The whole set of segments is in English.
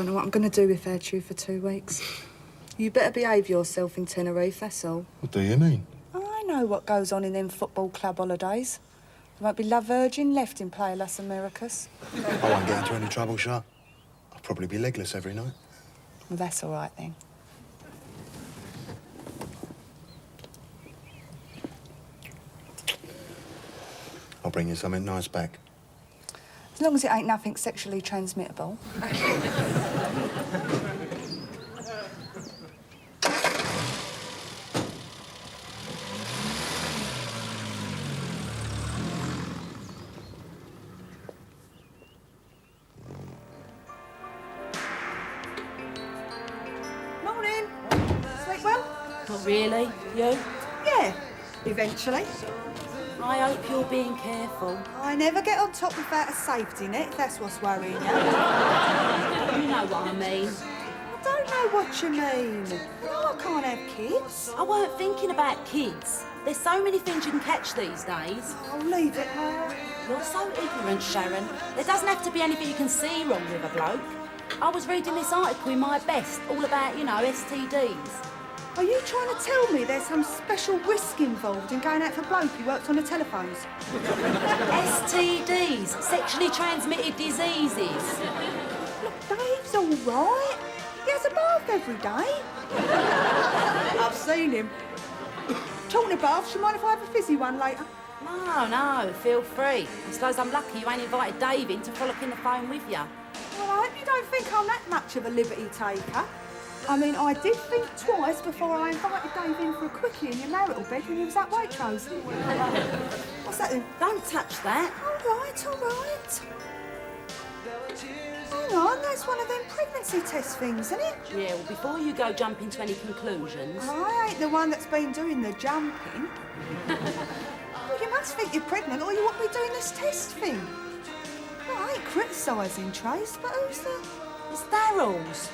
don't know what I'm going to do without you for 2 weeks. You better behave yourself in Tenerife, that's all. What do you mean? I know what goes on in them football club holidays. There won't be La Virgin left in Playa Las Americas. I won't get into any trouble, Sha. I'll probably be legless every night. Well, that's all right, then. I'll bring you something nice back. As long as it ain't nothing sexually transmittable. Morning. Sleep well? Not really. You? Yeah, eventually. I hope you're being careful. I never get on top without a safety net, if that's what's worrying you. You know what I mean. I don't know what you mean. No, I can't have kids. I weren't thinking about kids. There's so many things you can catch these days. I'll leave it there. You're so ignorant, Sharon. There doesn't have to be anything you can see wrong with a bloke. I was reading this article in my best, all about, you know, STDs. Are you trying to tell me there's some special risk involved in going out for bloke who works on the telephones? STDs, sexually transmitted diseases. Look, Dave's all right. He has a bath every day. I've seen him. Talking of baths, you mind if I have a fizzy one later? No, feel free. I suppose I'm lucky you ain't invited Dave in to frolic in the phone with you. Well, I hope you don't think I'm that much of a liberty taker. I mean, I did think twice before I invited Dave in for a quickie in your marital bed when he was at Waitrose. What's that then? Don't touch that. All right. Hang on, that's one of them pregnancy test things, isn't it? Yeah, well, before you go jumping to any conclusions... I ain't the one that's been doing the jumping. Well, you must think you're pregnant or you wouldn't be doing this test thing. Well, I ain't criticising Trace, but who's the... It's Daryl's.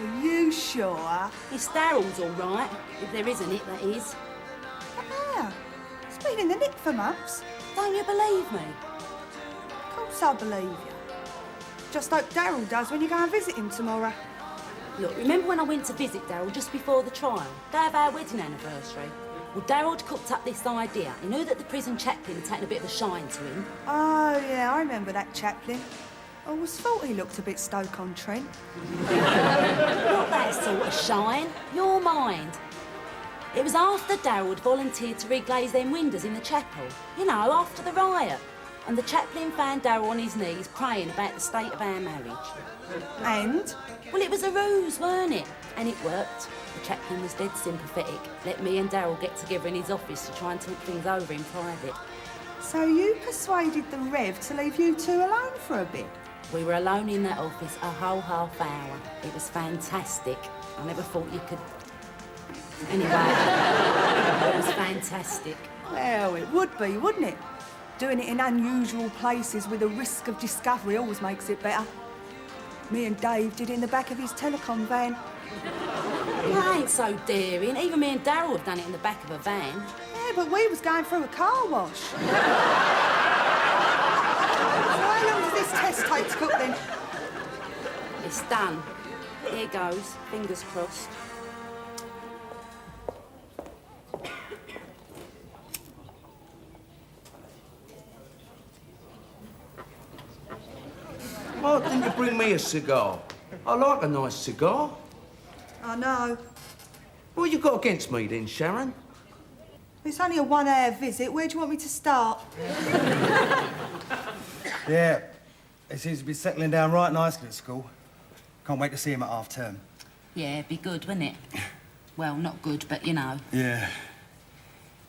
Are you sure? It's Daryl's, all right. If there isn't it, that is. But how? It's been in the nick for months. Don't you believe me? Of course I believe you. Just hope Daryl does when you go and visit him tomorrow. Look, remember when I went to visit Daryl just before the trial? Day of our wedding anniversary? Well, Daryl had cooked up this idea. He knew that the prison chaplain had taken a bit of a shine to him. Oh, yeah, I remember that chaplain. I always thought he looked a bit Stoke-on-Trent. Not that sort of shine. Your mind. It was after Daryl had volunteered to reglaze them windows in the chapel. You know, after the riot. And the chaplain found Daryl on his knees praying about the state of our marriage. And? Well, it was a ruse, weren't it? And it worked. The chaplain was dead sympathetic. Let me and Daryl get together in his office to try and talk things over in private. So you persuaded the Rev to leave you two alone for a bit? We were alone in that office a whole half hour. It was fantastic. I never thought you could... Anyway, it was fantastic. Well, it would be, wouldn't it? Doing it in unusual places with a risk of discovery always makes it better. Me and Dave did it in the back of his telecom van. That ain't so daring. Even me and Daryl have done it in the back of a van. Yeah, but we was going through a car wash. So how long does this test take to cook then? It's done. Here goes. Fingers crossed. Why didn't you bring me a cigar? I like a nice cigar. I know. What you got against me then, Sharon? It's only a 1 hour visit. Where do you want me to start? Yeah, he seems to be settling down right nicely at school. Can't wait to see him at half term. Yeah, be good, wouldn't it? Well, not good, but you know. Yeah.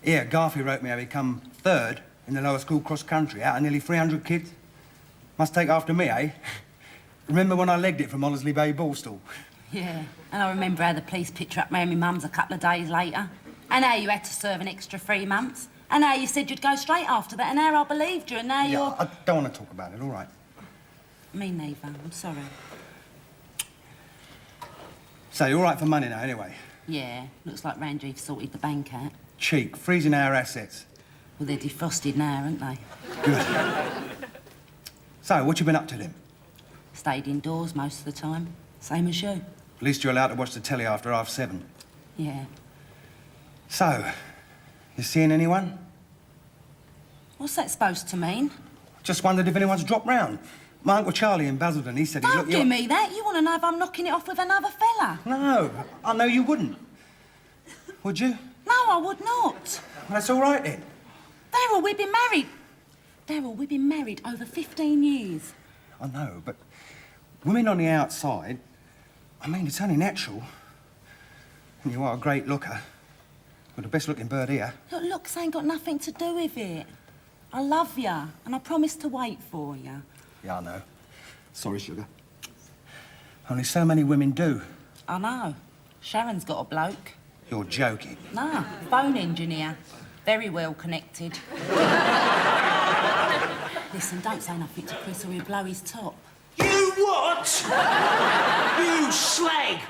Yeah, Garfield wrote me how he come third in the lower school cross country out of nearly 300 kids. Must take after me, eh? Remember when I legged it from Hollesley Bay Ballstall? Yeah, and I remember how the police picked her up round my mum's a couple of days later. And how you had to serve an extra 3 months. And how you said you'd go straight after that, and how I believed you, and now you're... I don't want to talk about it, all right? Me neither, I'm sorry. So, you're all right for money now, anyway? Yeah, looks like Randreef sorted the bank out. Cheek, freezing our assets. Well, they're defrosted now, aren't they? Good. So, what you been up to then? Stayed indoors most of the time. Same as you. At least you're allowed to watch the telly after 7:30. Yeah. So, you seeing anyone? What's that supposed to mean? Just wondered if anyone's dropped round. My Uncle Charlie in Basildon, he said he's Don't give me that. You want to know if I'm knocking it off with another fella. No, I know you wouldn't. Would you? No, I would not. Well, that's all right then. Daryl, we've been married. Daryl, we've been married over 15 years. I know, but women on the outside, I mean, it's only natural. And you are a great looker. You're the best-looking bird here. Look, looks ain't got nothing to do with it. I love you, and I promise to wait for you. Yeah, I know. Sorry, sugar. Only so many women do. I know. Sharon's got a bloke. You're joking. Nah, phone engineer. Very well connected. Listen, don't say nothing to Chris or he'll blow his top. You what? You slag!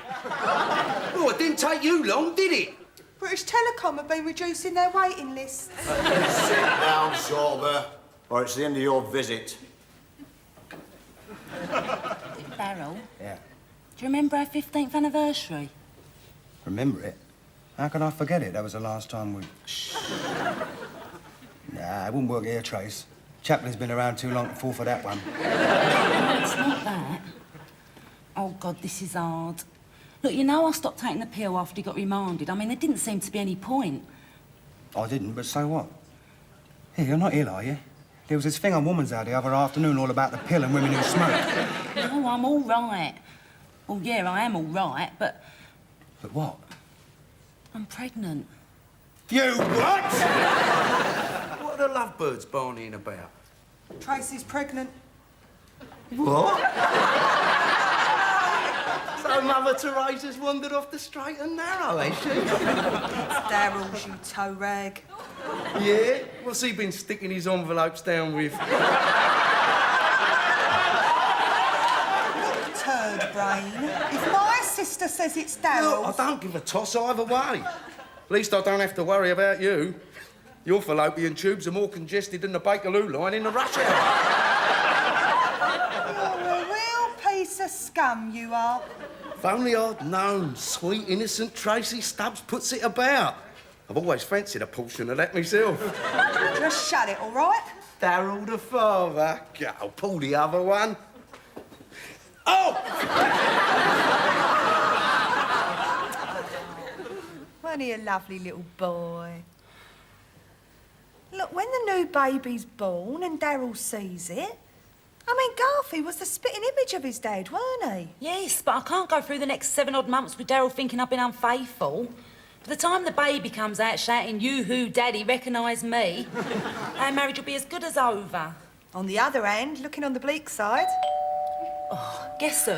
Oh, it didn't take you long, did it? British Telecom have been reducing their waiting lists. Sit down, Sorber, or it's the end of your visit. Daryl, Yeah. do you remember our 15th anniversary? Remember it? How could I forget it? That was the last time we... Nah, it wouldn't work here, Trace. Chaplin's been around too long to fall for that one. No, it's not that. Oh, God, this is hard. Look, you know I stopped taking the pill after he got remanded. I mean, there didn't seem to be any point. I didn't, but so what? Hey, you're not ill, are you? There was this thing on Woman's Hour the other afternoon all about the pill and women who smoke. No, I'm all right. Well, yeah, I am all right, but But what? I'm pregnant. You what? What are the lovebirds barneying about? Tracy's pregnant. What? So Mother Teresa's wandered off the straight and narrow, has she? Daryl's, you toe rag. Yeah? What's he been sticking his envelopes down with? Turd brain. If my sister says it's Look, I Daryl's... don't give a toss either way. At least I don't have to worry about you. Your fallopian tubes are more congested than the Bakerloo line in the rush hour. You're a real piece of scum, you are. If only I'd known sweet, innocent Tracy Stubbs puts it about. I've always fancied a portion of that myself. Just shut it, all right? Daryl the father. Go, pull the other one. Oh! Wasn't he a lovely little boy? Look, when the new baby's born and Daryl sees it... I mean, Garfield was the spitting image of his dad, weren't he? Yes, but I can't go through the next 7 odd months with Daryl thinking I've been unfaithful. By the time the baby comes out shouting, "You who, Daddy, recognise me," our marriage will be as good as over. On the other hand, looking on the bleak side... Guess who?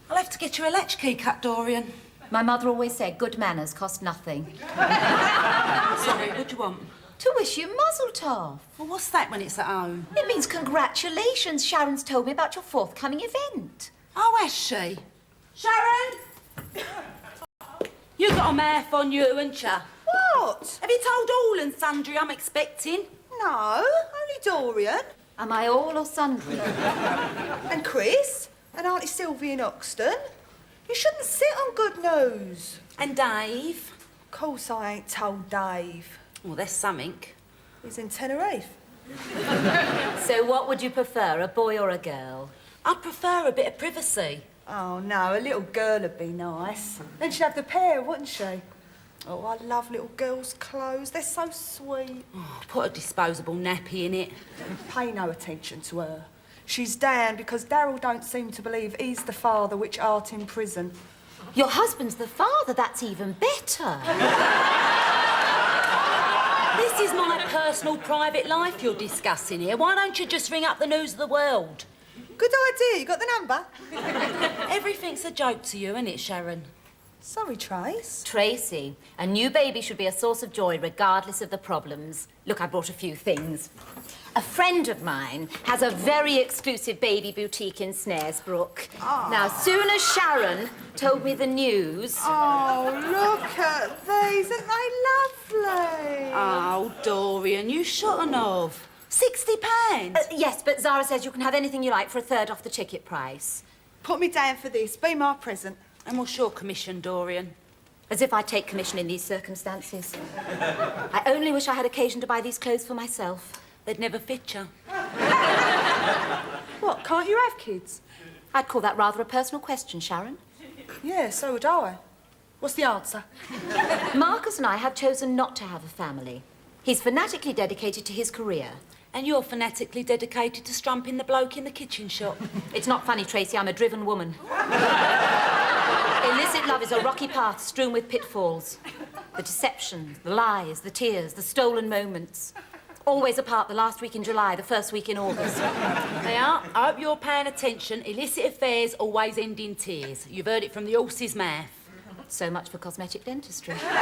I'll have to get you a latchkey cut, Dorian. My mother always said good manners cost nothing. Sorry, what do you want? To wish you mazel tov. Well, what's that when it's at home? It means congratulations. Sharon's told me about your forthcoming event. Oh, has she? Sharon! You got a mouth on you, haven't you? What? Have you told all and sundry I'm expecting? No, only Dorian. Am I all or sundry? And Chris. And Auntie Sylvie in Oxton. You shouldn't sit on good news. And Dave? Of course I ain't told Dave. Well, there's something. He's in Tenerife. So what would you prefer, a boy or a girl? I'd prefer a bit of privacy. Oh, no, a little girl would be nice. Then she'd have the pair, wouldn't she? Oh, I love little girls' clothes. They're so sweet. Oh, put a disposable nappy in it. Pay no attention to her. She's down because Daryl don't seem to believe he's the father which art in prison. Your husband's the father. That's even better. This is my personal private life you're discussing here. Why don't you just ring up the News of the World? Good idea. You got the number? Everything's a joke to you, isn't it, Sharon? Sorry, Trace. Tracy, a new baby should be a source of joy regardless of the problems. Look, I brought a few things. A friend of mine has a very exclusive baby boutique in Snaresbrook. Oh. Now, soon as Sharon told me the news... Oh, look at these. Aren't they lovely? Oh, Dorian, you shouldn't have. £60? yes, but Zara says you can have anything you like for a third off the ticket price. Put me down for this. Be my present. And what's your commission, Dorian? As if I'd take commission in these circumstances. I only wish I had occasion to buy these clothes for myself. They'd never fit you. What, can't you have kids? I'd call that rather a personal question, Sharon. Yeah, so would I. What's the answer? Marcus and I have chosen not to have a family. He's fanatically dedicated to his career. And you're fanatically dedicated to strumping the bloke in the kitchen shop. It's not funny, Tracy, I'm a driven woman. Illicit love is a rocky path strewn with pitfalls. The deception, the lies, the tears, the stolen moments. Always apart the last week in July, the first week in August. They are. I hope you're paying attention. Illicit affairs always end in tears. You've heard it from the horse's mouth. So much for cosmetic dentistry. I'm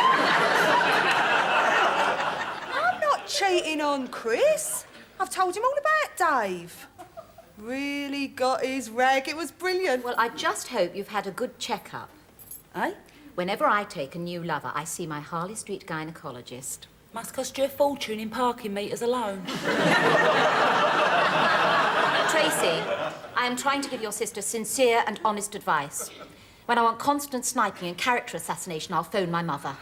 not cheating on Chris. I've told him all about Dave. Really got his rag. It was brilliant. Well, I just hope you've had a good checkup. Eh? Whenever I take a new lover, I see my Harley Street gynaecologist. Must cost you a fortune in parking meters alone. Tracy, I am trying to give your sister sincere and honest advice. When I want constant sniping and character assassination, I'll phone my mother.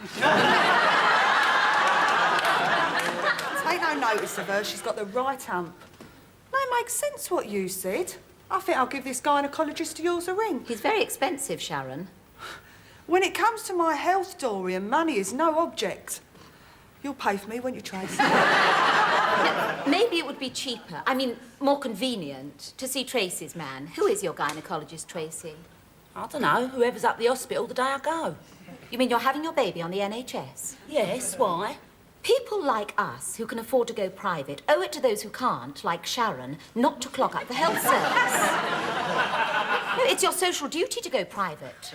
Take no notice of her. She's got the right hump. No, it makes sense what you said. I think I'll give this gynaecologist of yours a ring. He's very expensive, Sharon. When it comes to my health, Dorian, money is no object. You'll pay for me, won't you, Trace? Maybe it would be cheaper, more convenient, to see Tracy's man. Who is your gynaecologist, Tracy? I don't know. Whoever's at the hospital the day I go. You mean you're having your baby on the NHS? Yes, why? People like us, who can afford to go private, owe it to those who can't, like Sharon, not to clog up the health service. No, it's your social duty to go private.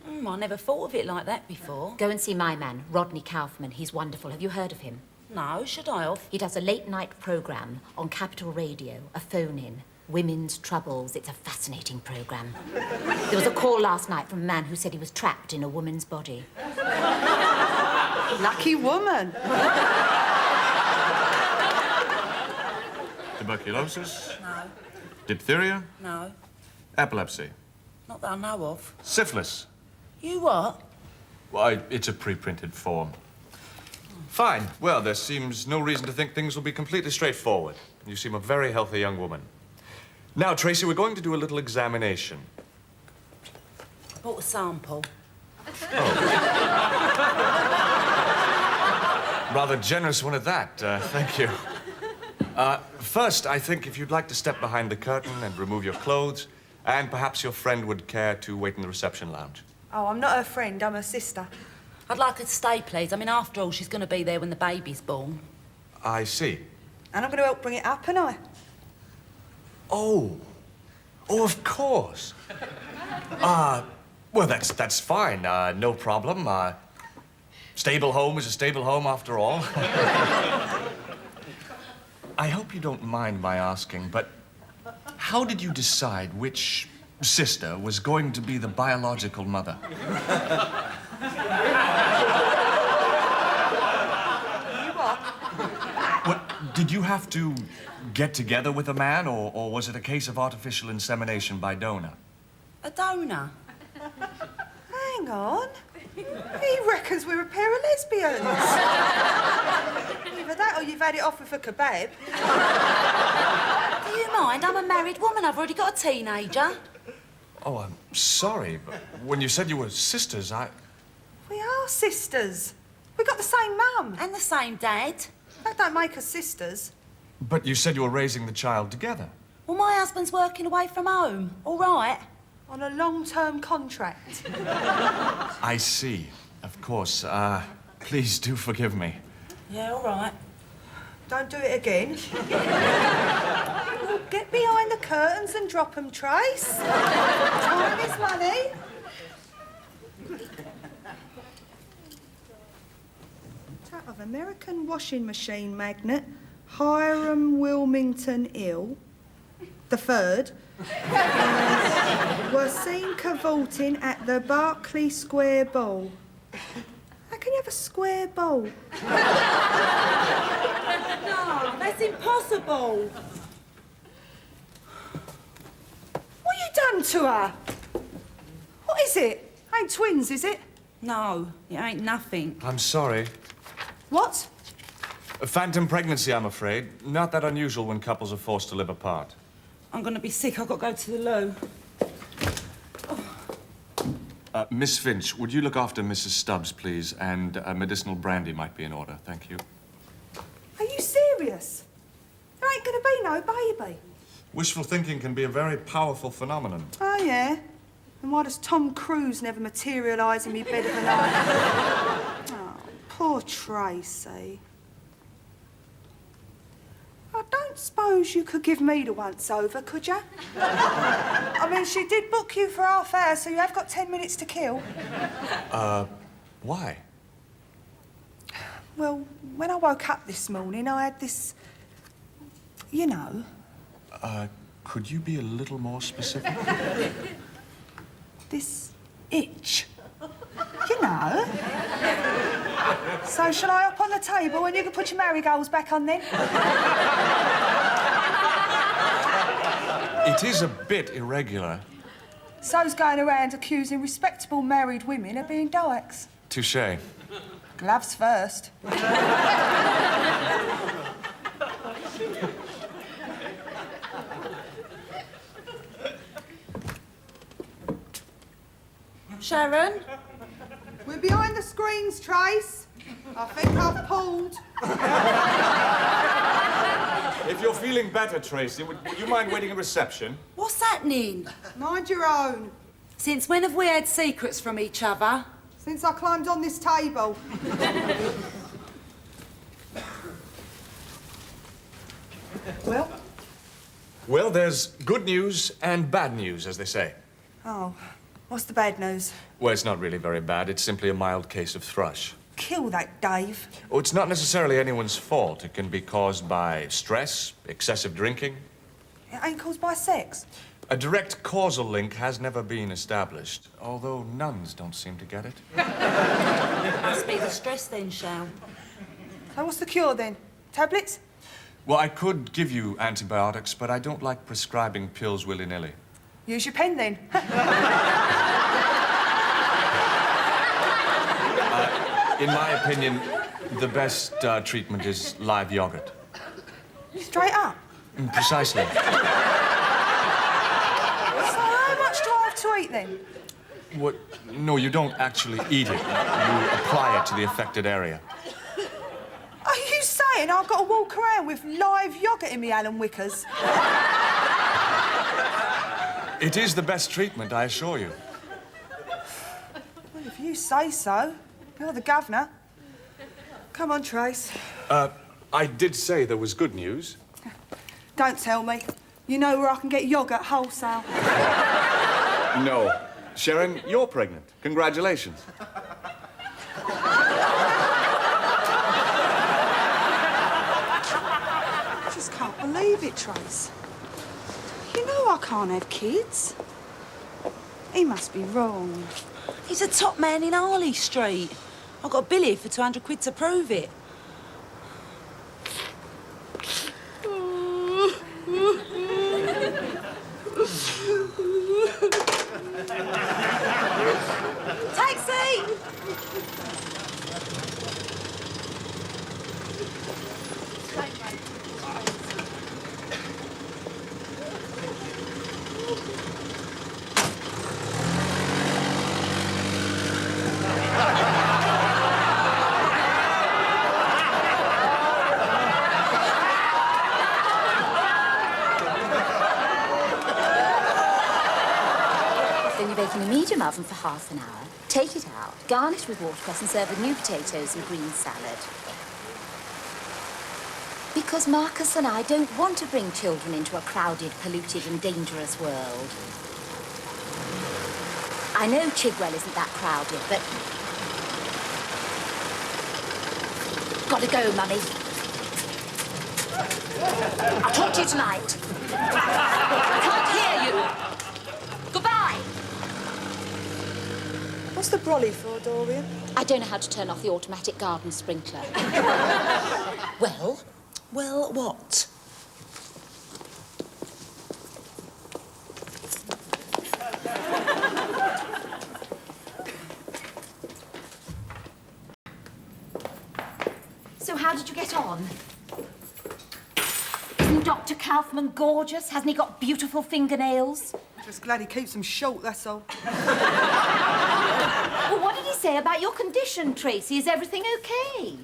I never thought of it like that before. Go and see my man, Rodney Kaufman. He's wonderful. Have you heard of him? No, should I have? He does a late-night programme on Capital Radio, a phone-in. Women's Troubles. It's a fascinating programme. There was a call last night from a man who said he was trapped in a woman's body. Lucky woman. Tuberculosis? No. Diphtheria? No. Epilepsy? Not that I know of. Syphilis? You what? Why, it's a pre-printed form. Fine. Well, there seems no reason to think things will be completely straightforward. You seem a very healthy young woman. Now, Tracy, we're going to do a little examination. I bought a sample. Rather generous one at that. Thank you. First, I think if you'd like to step behind the curtain and remove your clothes, and perhaps your friend would care to wait in the reception lounge. Oh, I'm not her friend, I'm her sister. I'd like her to stay, please. After all, she's going to be there when the baby's born. I see. And I'm going to help bring it up, and I. Oh, of course. Well, that's fine. No problem. Stable home is a stable home after all. I hope you don't mind my asking, but how did you decide which sister was going to be the biological mother? What, did you have to get together with a man, or was it a case of artificial insemination by donor? A donor? Hang on. He reckons we're a pair of lesbians. Either that or you've had it off with a kebab. Do you mind? I'm a married woman. I've already got a teenager. Oh, I'm sorry, but when you said you were sisters, We are sisters. We got the same mum. And the same dad. That don't make us sisters. But you said you were raising the child together. Well, my husband's working away from home. All right. On a long-term contract. I see. Of course. Please do forgive me. Yeah, all right. Don't do it again. Well, get behind the curtains and drop 'em, Trace. Time is money. of American washing machine magnate Hiram Wilmington Hill, the third, were seen cavorting at the Berkeley Square Ball. How can you have a square ball? No, that's impossible. What you done to her? What is it? Ain't twins, is it? No, it ain't nothing. I'm sorry. What? A phantom pregnancy, I'm afraid. Not that unusual when couples are forced to live apart. I'm gonna be sick. I've got to go to the loo. Miss Finch, would you look after Mrs. Stubbs, please? And medicinal brandy might be in order. Thank you. Are you serious? There ain't gonna be no baby. Wishful thinking can be a very powerful phenomenon. Oh, yeah? And why does Tom Cruise never materialise in me bed of the night? Oh, poor Tracy. I don't suppose you could give me the once-over, could you? I mean, she did book you for half hour, so you have got 10 minutes to kill. Why? Well, when I woke up this morning, I had this... You know... Could you be a little more specific? this itch. You know. So shall I up on the table and you can put your marigolds back on then? It is a bit irregular. So's going around accusing respectable married women of being doaks. Touché. Gloves first. Sharon? We're behind the screens, Trace. I think I've pulled. If you're feeling better, Tracy, would you mind waiting at reception? What's happening? Mind your own. Since when have we had secrets from each other? Since I climbed on this table. Well? Well, there's good news and bad news, as they say. Oh, what's the bad news? Well, it's not really very bad. It's simply a mild case of thrush. Kill that Dave. Oh, it's not necessarily anyone's fault. It can be caused by stress, excessive drinking. It ain't caused by sex. A direct causal link has never been established, although nuns don't seem to get it. Must be the stress then, Shal. So what's the cure then? Tablets? Well, I could give you antibiotics, but I don't like prescribing pills willy-nilly. Use your pen then. In my opinion, the best treatment is live yogurt. Straight up. Precisely. So how much do I have to eat then? What? No, you don't actually eat it. You apply it to the affected area. Are you saying I've got to walk around with live yoghurt in me Alan Wickers? It is the best treatment, I assure you. Well, if you say so. You're the governor. Come on, Trace. I did say there was good news. Don't tell me. You know where I can get yoghurt wholesale. No. Sharon, you're pregnant. Congratulations. I just can't believe it, Trace. You know I can't have kids. He must be wrong. He's a top man in Harley Street. I've got a bill here for 200 quid to prove it. Taxi! Bake in a medium oven for half an hour. Take it out, garnish with watercress and serve with new potatoes and green salad. Because Marcus and I don't want to bring children into a crowded, polluted and dangerous world. I know Chigwell isn't that crowded, but Gotta go, Mummy. I'll talk to you tonight. I can't hear you. Goodbye. What's the brolly for, Dorian? I don't know how to turn off the automatic garden sprinkler. Well, what? So how did you get on? Isn't Dr. Kaufman gorgeous? Hasn't he got beautiful fingernails? Just glad he keeps them short, that's all. Well, what did he say about your condition, Tracy? Is everything okay?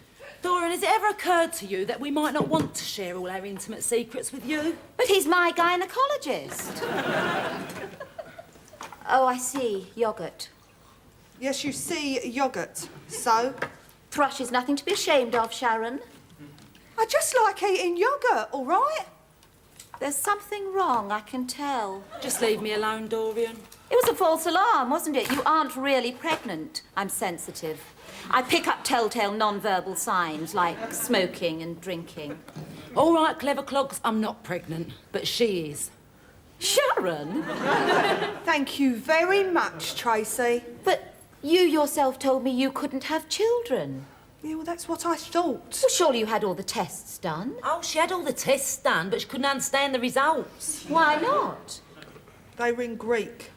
Dorian, has it ever occurred to you that we might not want to share all our intimate secrets with you? But he's my gynaecologist. Oh, I see. Yoghurt. Yes, you see yoghurt. So? Thrush is nothing to be ashamed of, Sharon. I just like eating yoghurt, all right? There's something wrong, I can tell. Just leave me alone, Dorian. It was a false alarm, wasn't it? You aren't really pregnant. I'm sensitive. I pick up telltale non-verbal signs like smoking and drinking. All right, clever clogs, I'm not pregnant, but she is. Sharon? Thank you very much, Tracy. But you yourself told me you couldn't have children. Yeah, well, that's what I thought. Well, surely you had all the tests done. Oh, she had all the tests done, but she couldn't understand the results. Why not? They were in Greek.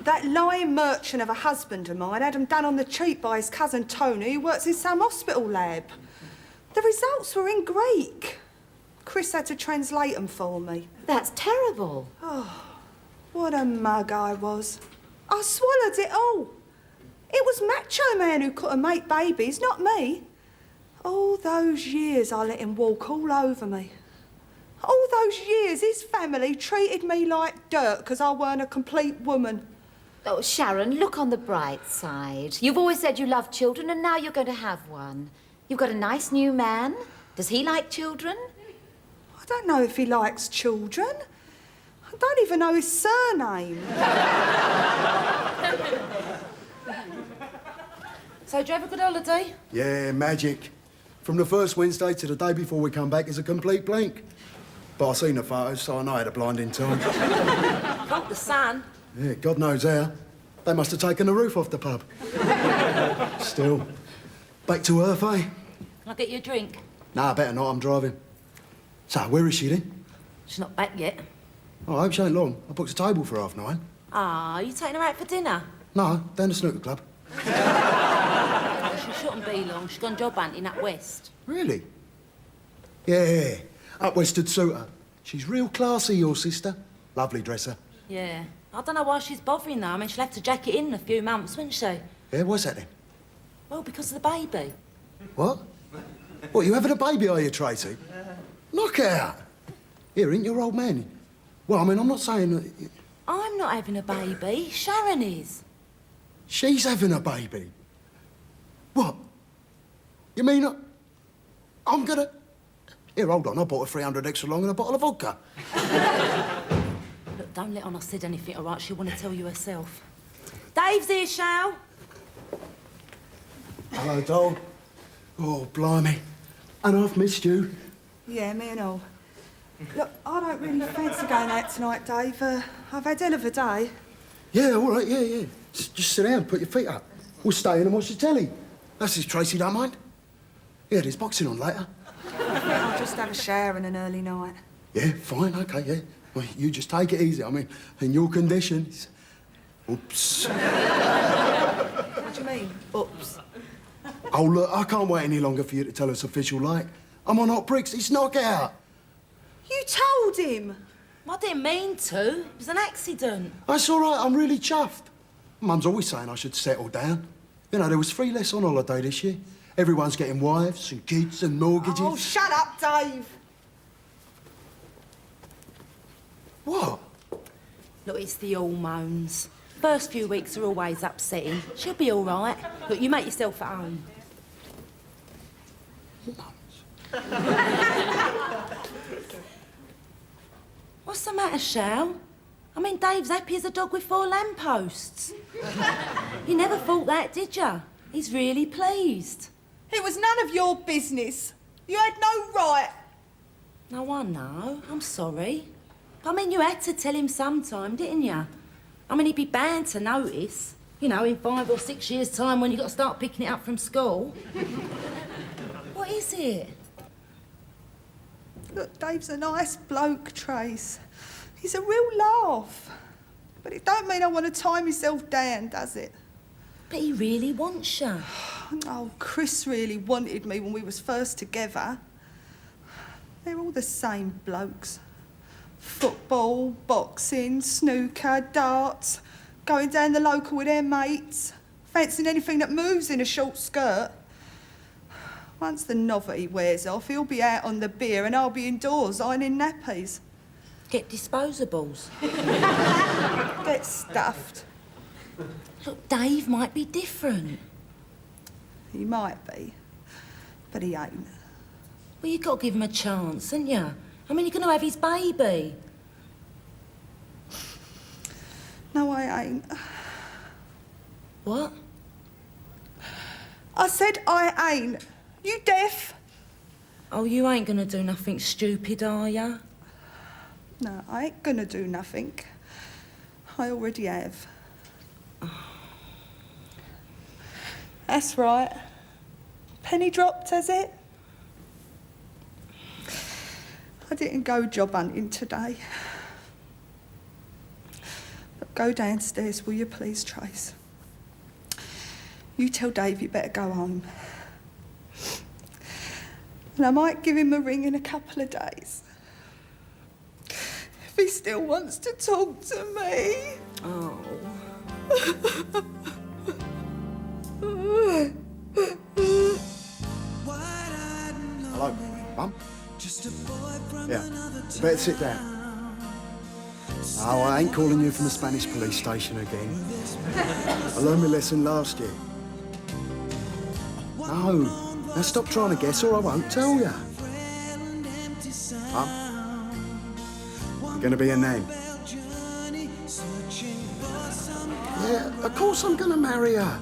That lying merchant of a husband of mine had them done on the cheap by his cousin Tony, who works in some hospital lab. The results were in Greek. Chris had to translate them for me. That's terrible. Oh, what a mug I was. I swallowed it all. It was Macho Man who couldn't make babies, not me. All those years I let him walk all over me. All those years his family treated me like dirt because I weren't a complete woman. Oh, Sharon, look on the bright side. You've always said you love children, and now you're going to have one. You've got a nice new man. Does he like children? I don't know if he likes children. I don't even know his surname. So, did you have a good holiday? Yeah, magic. From the first Wednesday to the day before we come back is a complete blank. But I seen the photos, so I know I had a blinding time. Caught the sun. Yeah, God knows how. They must have taken the roof off the pub. Still, back to earth, eh? Can I get you a drink? Nah, better not, I'm driving. So, where is she then? She's not back yet. Oh, I hope she ain't long. I booked a table for 9:30. Ah, you taking her out for dinner? No, down the snooker club. She shouldn't be long. She's gone job hunting up west. Really? Yeah, up west would suit her. She's real classy, your sister. Lovely dresser. Yeah. I don't know why she's bothering though. I mean, she'll have to jack it in a few months, won't she? Yeah, what's that then? Well, because of the baby. What? What, you having a baby, are you, Tracy? Knock out. Here, ain't your old man? Well, I mean, I'm not saying that... I'm not having a baby. Sharon is. She's having a baby. What? You mean I'm gonna... Here, hold on, I bought a 300 extra long and a bottle of vodka. Look, don't let on I said anything, all right? She'll want to tell you herself. Dave's here, Shal. Hello, doll. Oh, blimey. And I've missed you. Yeah, me and all. Look, I don't really fancy going out tonight, Dave. I've had hell of a day. Yeah, all right, yeah. Just sit down, put your feet up. We'll stay in and watch the telly. That's if Tracy don't mind. Yeah, there's boxing on later. I'll just have a shower and an early night. Yeah, fine, OK, yeah. Well, you just take it easy. I mean, in your conditions... Oops. What do you mean, oops? Oh, look, I can't wait any longer for you to tell us official, like. I'm on hot bricks, it's knockout. You told him. I didn't mean to. It was an accident. That's all right, I'm really chuffed. Mum's always saying I should settle down. You know, there was 3 less on holiday this year. Everyone's getting wives and kids and mortgages. Oh, shut up, Dave. What? Look, it's the hormones. First few weeks are always upsetting. She'll be all right. Look, you make yourself at home. What's the matter, Shal? I mean, Dave's happy as a dog with 4 lampposts. You never thought that, did you? He's really pleased. It was none of your business. You had no right. No, I know. I'm sorry. I mean, you had to tell him sometime, didn't you? I mean, he'd be bound to notice. You know, in 5 or 6 years' time when you got to start picking it up from school. What is it? Look, Dave's a nice bloke, Trace. He's a real laugh. But it don't mean I want to tie myself down, does it? But he really wants you. Oh, Chris really wanted me when we was first together. They're all the same blokes. Football, boxing, snooker, darts, going down the local with their mates, fancying anything that moves in a short skirt. Once the novelty wears off, he'll be out on the beer and I'll be indoors ironing nappies. Get disposables. Get stuffed. Look, Dave might be different. He might be, but he ain't. Well, you've got to give him a chance, haven't you? I mean, you're going to have his baby. No, I ain't. What? I said I ain't. You deaf? Oh, you ain't going to do nothing stupid, are you? No, I ain't gonna do nothing. I already have. That's right. Penny dropped, has it? I didn't go job hunting today. But go downstairs, will you please, Trace? You tell Dave you better go home. And I might give him a ring in a couple of days. If he still wants to talk to me. Oh. Hello, Mum? Yeah, you better sit down. Oh, I ain't calling you from the Spanish police station again. I learned my lesson last year. No, now stop trying to guess or I won't tell you. Mum? You're gonna be a name. Yeah, of course I'm gonna marry her.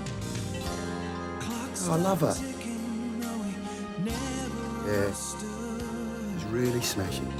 Oh, I love her. Yeah, she's really smashing.